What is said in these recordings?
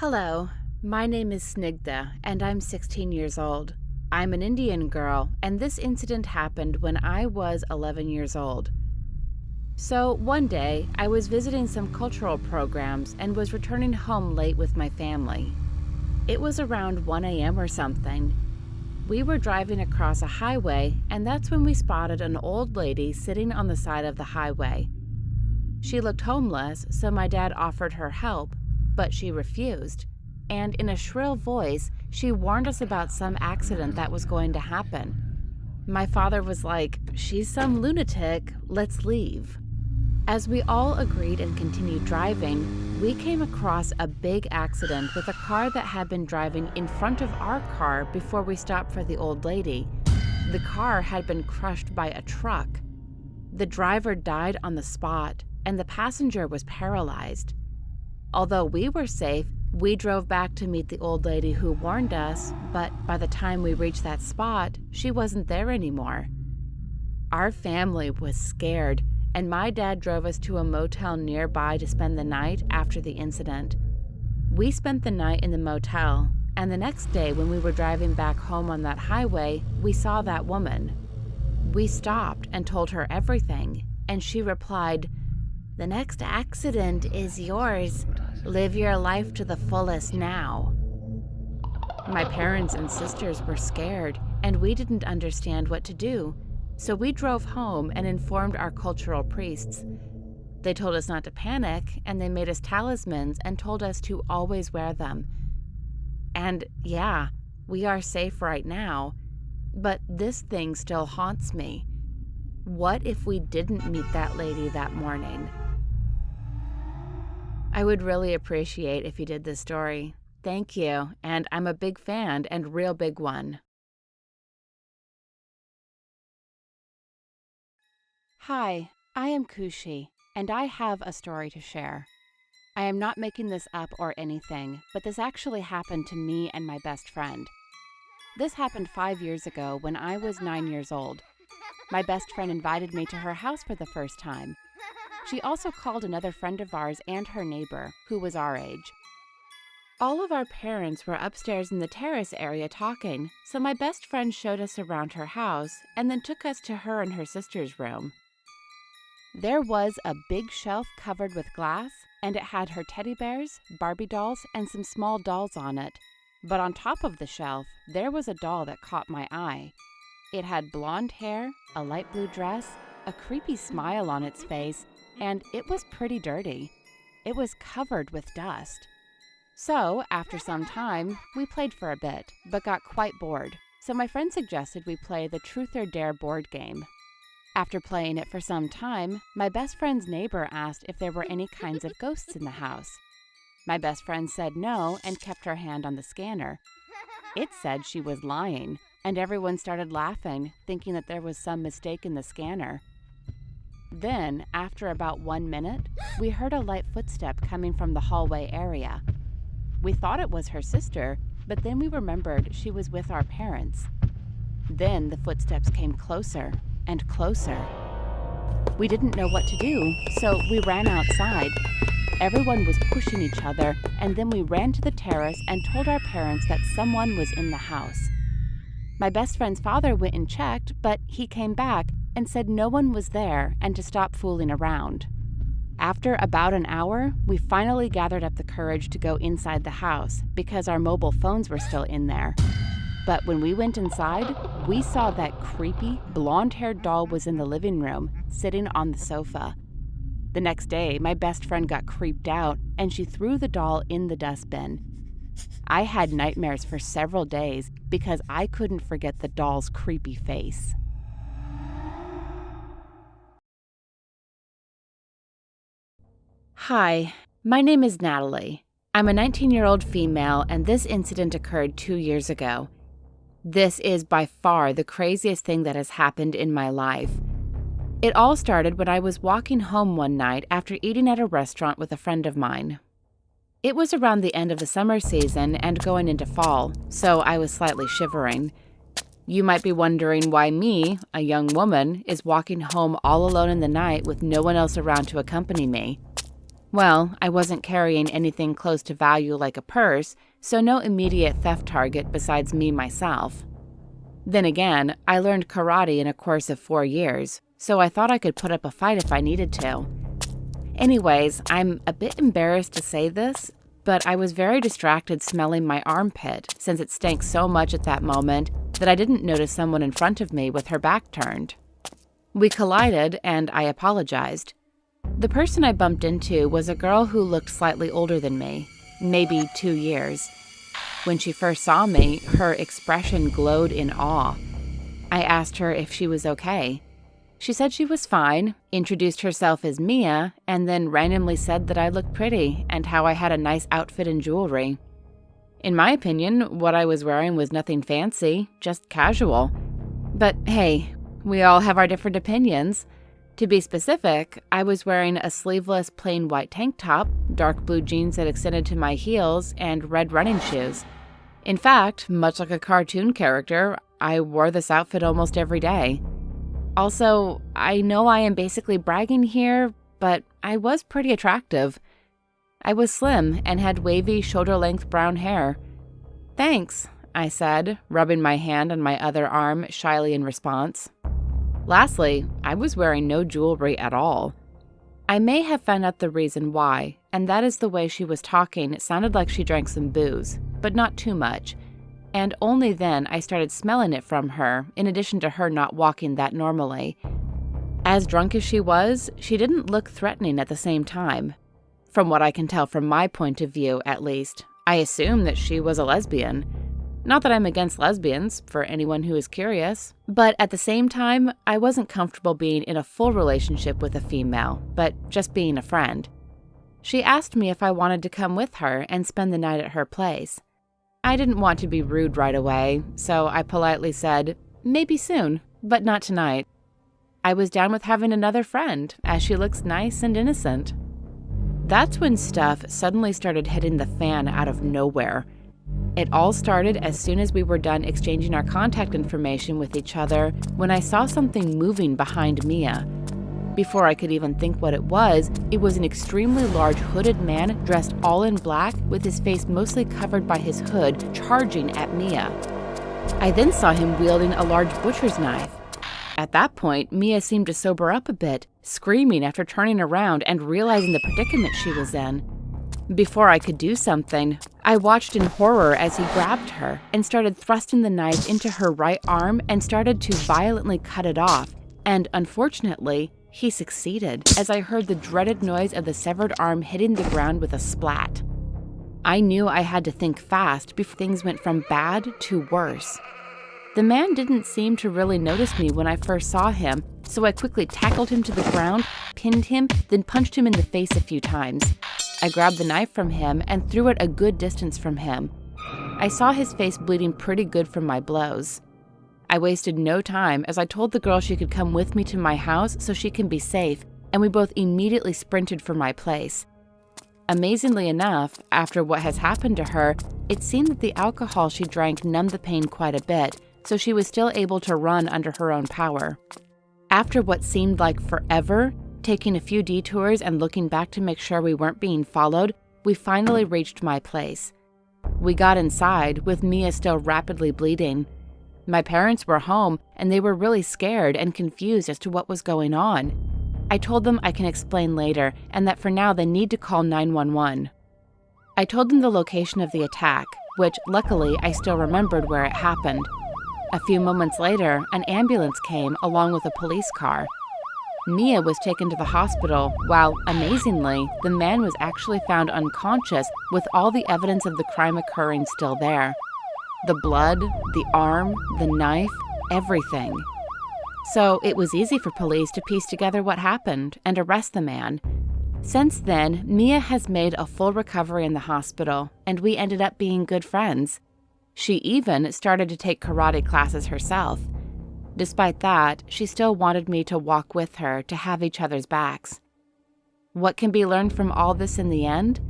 Hello, my name is Snigdha, and I'm 16 years old. I'm an Indian girl, and this incident happened when I was 11 years old. So, one day, I was visiting some cultural programs and was returning home late with my family. It was around 1 a.m. or something. We were driving across a highway, and that's when we spotted an old lady sitting on the side of the highway. She looked homeless, so my dad offered her help, but she refused. And in a shrill voice, she warned us about some accident that was going to happen. My father was like, "She's some lunatic, let's leave." As we all agreed and continued driving, we came across a big accident with a car that had been driving in front of our car before we stopped for the old lady. The car had been crushed by a truck. The driver died on the spot, and the passenger was paralyzed. Although we were safe, we drove back to meet the old lady who warned us, but by the time we reached that spot, she wasn't there anymore. Our family was scared, and my dad drove us to a motel nearby to spend the night after the incident. We spent the night in the motel, and the next day when we were driving back home on that highway, we saw that woman. We stopped and told her everything, and she replied, "The next accident is yours. Live your life to the fullest now." My parents and sisters were scared, and we didn't understand what to do. So we drove home and informed our cultural priests. They told us not to panic, and they made us talismans and told us to always wear them. And yeah, we are safe right now, but this thing still haunts me. What if we didn't meet that lady that morning? I would really appreciate if you did this story. Thank you, and I'm a big fan and real big one. Hi, I am Kushi, and I have a story to share. I am not making this up or anything, but this actually happened to me and my best friend. This happened 5 years ago when I was 9 years old. My best friend invited me to her house for the first time. She also called another friend of ours and her neighbor, who was our age. All of our parents were upstairs in the terrace area talking, so my best friend showed us around her house and then took us to her and her sister's room. There was a big shelf covered with glass, and it had her teddy bears, Barbie dolls, and some small dolls on it. But on top of the shelf, there was a doll that caught my eye. It had blonde hair, a light blue dress, a creepy smile on its face, and it was pretty dirty. It was covered with dust. So, after some time, we played for a bit, but got quite bored. So my friend suggested we play the Truth or Dare board game. After playing it for some time, my best friend's neighbor asked if there were any kinds of ghosts in the house. My best friend said no and kept her hand on the scanner. It said she was lying, and everyone started laughing, thinking that there was some mistake in the scanner. Then, after about 1 minute, we heard a light footstep coming from the hallway area. We thought it was her sister, but then we remembered she was with our parents. Then the footsteps came closer and closer. We didn't know what to do, so we ran outside. Everyone was pushing each other, and then we ran to the terrace and told our parents that someone was in the house. My best friend's father went and checked, but he came back and said no one was there and to stop fooling around. After about an hour, we finally gathered up the courage to go inside the house because our mobile phones were still in there. But when we went inside, we saw that creepy, blonde-haired doll was in the living room, sitting on the sofa. The next day, my best friend got creeped out, and she threw the doll in the dustbin. I had nightmares for several days because I couldn't forget the doll's creepy face. Hi, my name is Natalie. I'm a 19-year-old female, and this incident occurred 2 years ago. This is by far the craziest thing that has happened in my life. It all started when I was walking home one night after eating at a restaurant with a friend of mine. It was around the end of the summer season and going into fall, so I was slightly shivering. You might be wondering why me, a young woman, is walking home all alone in the night with no one else around to accompany me. Well, I wasn't carrying anything close to value like a purse, so no immediate theft target besides me myself. Then again, I learned karate in a course of 4 years, so I thought I could put up a fight if I needed to. Anyways, I'm a bit embarrassed to say this, but I was very distracted smelling my armpit since it stank so much at that moment that I didn't notice someone in front of me with her back turned. We collided and I apologized. The person I bumped into was a girl who looked slightly older than me, maybe 2 years. When she first saw me, her expression glowed in awe. I asked her if she was okay. She said she was fine, introduced herself as Mia, and then randomly said that I looked pretty and how I had a nice outfit and jewelry. In my opinion, what I was wearing was nothing fancy, just casual. But hey, we all have our different opinions. To be specific, I was wearing a sleeveless plain white tank top, dark blue jeans that extended to my heels, and red running shoes. In fact, much like a cartoon character, I wore this outfit almost every day. Also, I know I am basically bragging here, but I was pretty attractive. I was slim and had wavy, shoulder-length brown hair. "Thanks," I said, rubbing my hand on my other arm shyly in response. Lastly, I was wearing no jewelry at all. I may have found out the reason why, and that is the way she was talking. It sounded like she drank some booze, but not too much. And only then I started smelling it from her, in addition to her not walking that normally. As drunk as she was, she didn't look threatening at the same time. From what I can tell from my point of view, at least, I assume that she was a lesbian. Not that I'm against lesbians, for anyone who is curious, but at the same time, I wasn't comfortable being in a full relationship with a female, but just being a friend. She asked me if I wanted to come with her and spend the night at her place. I didn't want to be rude right away, so I politely said, maybe soon, but not tonight. I was down with having another friend, as she looks nice and innocent. That's when stuff suddenly started hitting the fan out of nowhere. It all started as soon as we were done exchanging our contact information with each other when I saw something moving behind Mia. Before I could even think what it was an extremely large hooded man dressed all in black with his face mostly covered by his hood charging at Mia. I then saw him wielding a large butcher's knife. At that point, Mia seemed to sober up a bit, screaming after turning around and realizing the predicament she was in. Before I could do something, I watched in horror as he grabbed her and started thrusting the knife into her right arm and started to violently cut it off, and unfortunately, he succeeded as I heard the dreaded noise of the severed arm hitting the ground with a splat. I knew I had to think fast before things went from bad to worse. The man didn't seem to really notice me when I first saw him, so I quickly tackled him to the ground, pinned him, then punched him in the face a few times. I grabbed the knife from him and threw it a good distance from him. I saw his face bleeding pretty good from my blows. I wasted no time as I told the girl she could come with me to my house so she can be safe, and we both immediately sprinted for my place. Amazingly enough, after what has happened to her, it seemed that the alcohol she drank numbed the pain quite a bit, so she was still able to run under her own power. After what seemed like forever, taking a few detours and looking back to make sure we weren't being followed, we finally reached my place. We got inside, with Mia still rapidly bleeding. My parents were home, and they were really scared and confused as to what was going on. I told them I can explain later, and that for now they need to call 911. I told them the location of the attack, which luckily I still remembered where it happened. A few moments later, an ambulance came along with a police car. Mia was taken to the hospital, while, amazingly, the man was actually found unconscious with all the evidence of the crime occurring still there. The blood, the arm, the knife, everything. So it was easy for police to piece together what happened and arrest the man. Since then, Mia has made a full recovery in the hospital, and we ended up being good friends. She even started to take karate classes herself. Despite that, she still wanted me to walk with her to have each other's backs. What can be learned from all this in the end?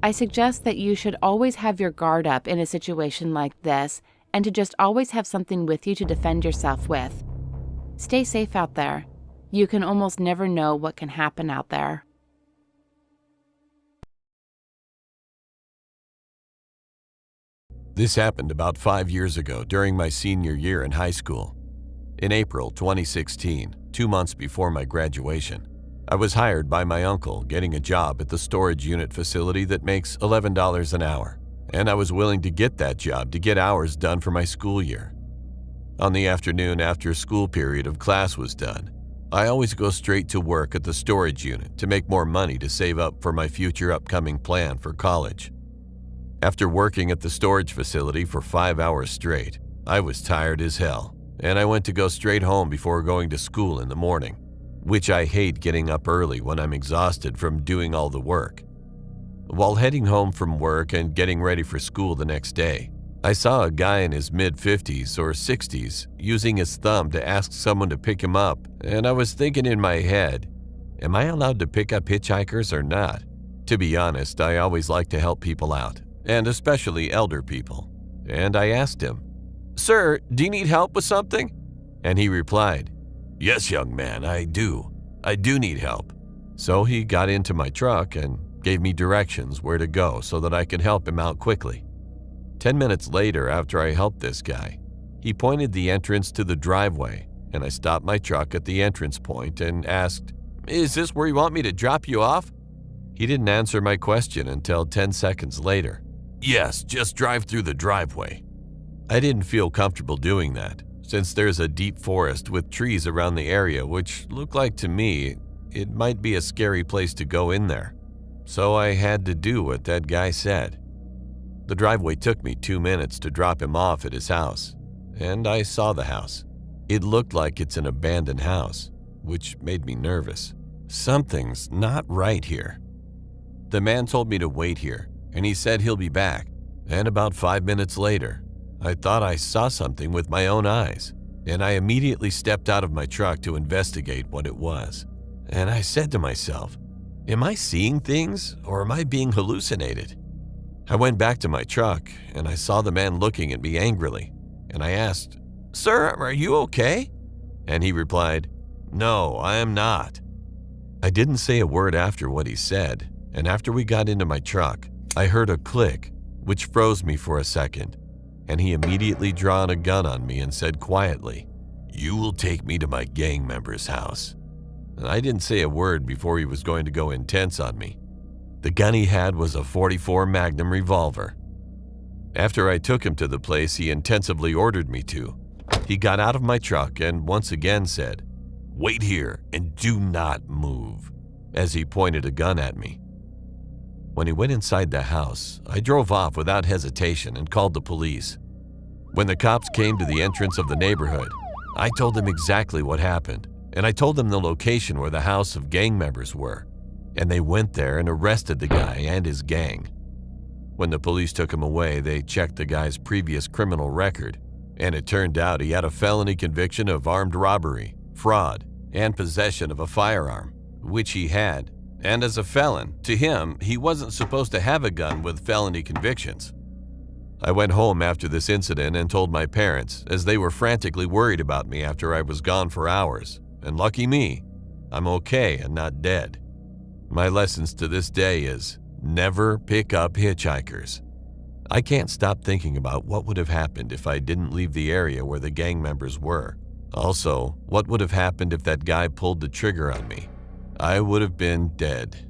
I suggest that you should always have your guard up in a situation like this and to just always have something with you to defend yourself with. Stay safe out there. You can almost never know what can happen out there. This happened about 5 years ago during my senior year in high school. In April 2016, 2 months before my graduation, I was hired by my uncle getting a job at the storage unit facility that makes $11 an hour, and I was willing to get that job to get hours done for my school year. On the afternoon after school period of class was done, I always go straight to work at the storage unit to make more money to save up for my future upcoming plan for college. After working at the storage facility for 5 hours straight, I was tired as hell, and I went to go straight home before going to school in the morning, which I hate getting up early when I'm exhausted from doing all the work. While heading home from work and getting ready for school the next day, I saw a guy in his mid-50s or 60s using his thumb to ask someone to pick him up, and I was thinking in my head, am I allowed to pick up hitchhikers or not? To be honest, I always like to help people out, and especially elder people. And I asked him, "Sir, do you need help with something?" And he replied, "Yes, young man, I do. I do need help." So he got into my truck and gave me directions where to go so that I could help him out quickly. 10 minutes later, after I helped this guy, he pointed the entrance to the driveway, and I stopped my truck at the entrance point and asked, "Is this where you want me to drop you off?" He didn't answer my question until 10 seconds later. "Yes, just drive through the driveway." I didn't feel comfortable doing that, since there's a deep forest with trees around the area which looked like to me it might be a scary place to go in there. So I had to do what that guy said. The driveway took me 2 minutes to drop him off at his house, and I saw the house. It looked like it's an abandoned house, which made me nervous. Something's not right here. The man told me to wait here, and he said he'll be back, and about 5 minutes later, I thought I saw something with my own eyes, and I immediately stepped out of my truck to investigate what it was. And I said to myself, am I seeing things or am I being hallucinated? I went back to my truck and I saw the man looking at me angrily, and I asked, "Sir, are you okay?" And he replied, "No, I am not." I didn't say a word after what he said, and after we got into my truck, I heard a click, which froze me for a second, and he immediately drawn a gun on me and said quietly, "You will take me to my gang member's house." And I didn't say a word before he was going to go intense on me. The gun he had was a .44 Magnum revolver. After I took him to the place he intensively ordered me to, he got out of my truck and once again said, "Wait here and do not move," as he pointed a gun at me. When he went inside the house, I drove off without hesitation and called the police. When the cops came to the entrance of the neighborhood, I told them exactly what happened, and I told them the location where the house of gang members were, and they went there and arrested the guy and his gang. When the police took him away, they checked the guy's previous criminal record, and it turned out he had a felony conviction of armed robbery, fraud, and possession of a firearm, which he had. And as a felon, to him, he wasn't supposed to have a gun with felony convictions. I went home after this incident and told my parents, as they were frantically worried about me after I was gone for hours. And lucky me, I'm okay and not dead. My lessons to this day is, never pick up hitchhikers. I can't stop thinking about what would have happened if I didn't leave the area where the gang members were. Also, what would have happened if that guy pulled the trigger on me? I would have been dead.